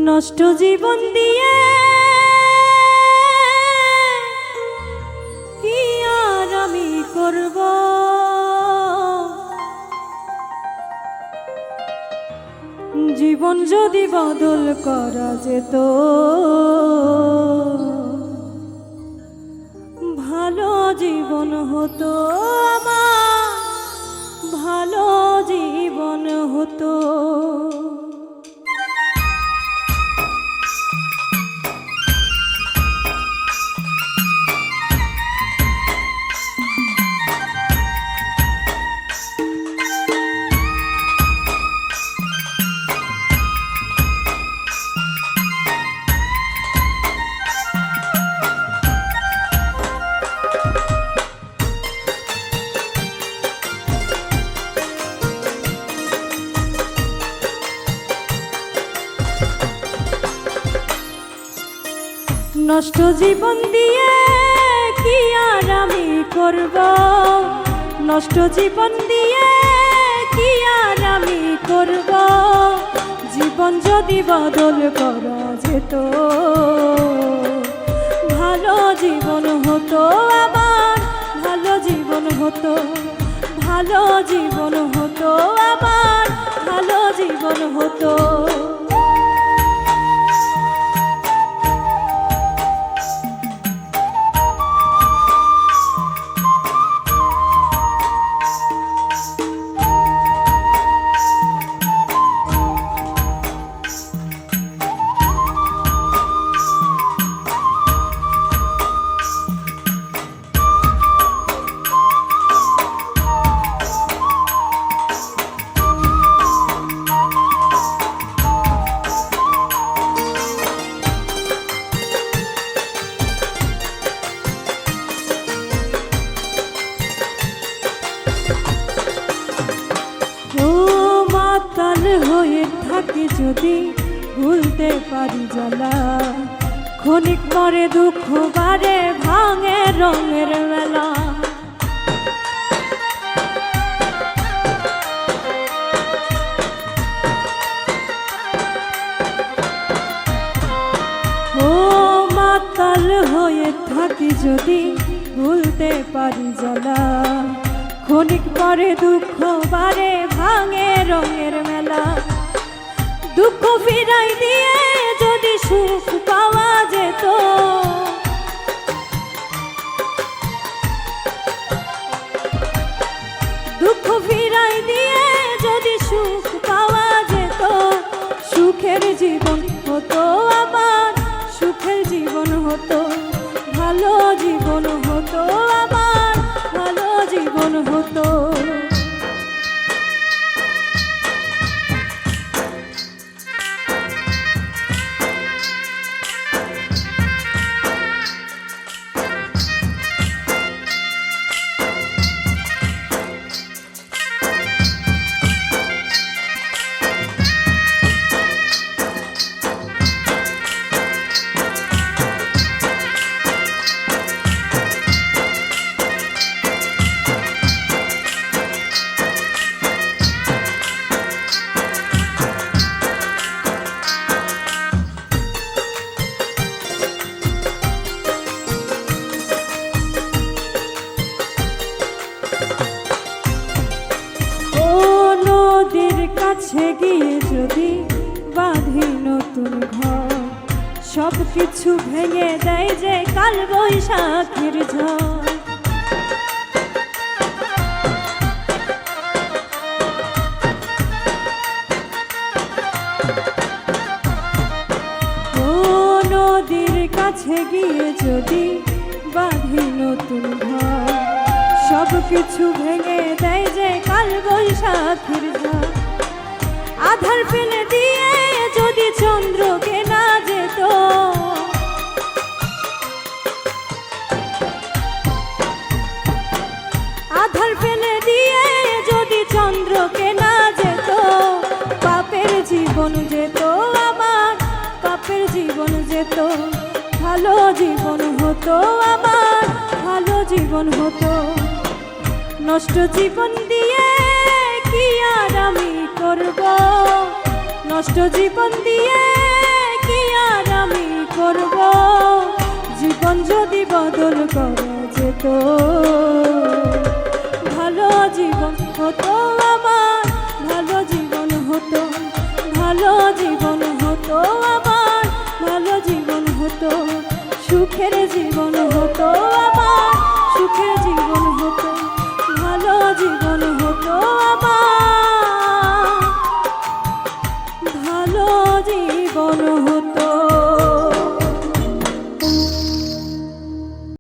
নষ্ট জীবন দিয়ে কি আর আমি করব, জীবন যদি বদল করা যেত ভালো জীবন হতো আমার, ভালো জীবন হতো। নষ্ট জীবন দিয়ে কি আর আমি করব, নষ্ট জীবন দিয়ে কি আর আমি করব, জীবন যদি বদল করা যেত ভালো জীবন হতো আমার, ভালো জীবন হতো, ভালো জীবন হতো আমার, ভালো জীবন হতো। হয়ে থাকি যদি ভুলতে পারি জ্বালা, ক্ষণিক পরে দুঃখ বারে ভাঙে রঙের মেলা। ও মাতাল হয়ে থাকি যদি ভুলতে পারি জ্বালা, ক্ষণিক পরে দুঃখ বারে ভাঙে রঙের মেলা। দুঃখ ফিরাই দিয়ে যদি সুখ পাওয়া যেত, দুঃখ ফিরাই দিয়ে যদি সুখ পাওয়া যেত, সুখের জীবন হতো আমার, সুখের জীবন হতো, ভালো জীবন হতো আমার, ভালো জীবন হতো। কাছে গিয়ে যদি বাঁধি নতুন ঘর, সব কিছু ভেঙে দেয় যে কাল বৈশাখের ঝড়। ও নদীর কাছে গিয়ে যদি বাঁধি নতুন ঘর, সব কিছু ভেঙে দেয় যে কাল বৈশাখের ঝড়। আধার ফেলে দিয়ে যদি চন্দ্রকে না যেত, আধার ফেলে দিয়ে যদি চন্দ্রকে না যেত, পাপের জীবন যেত আমার, পাপের জীবন যেত, ভালো জীবন হতো আমার, ভালো জীবন হতো। নষ্ট জীবন দিয়ে কি আর আমি করব, নষ্ট জীবন দিয়ে করব জীবন যদি বদল করে যেত ভালো জীবন হতো আমার ভালো জীবন হতো ভালো জীবন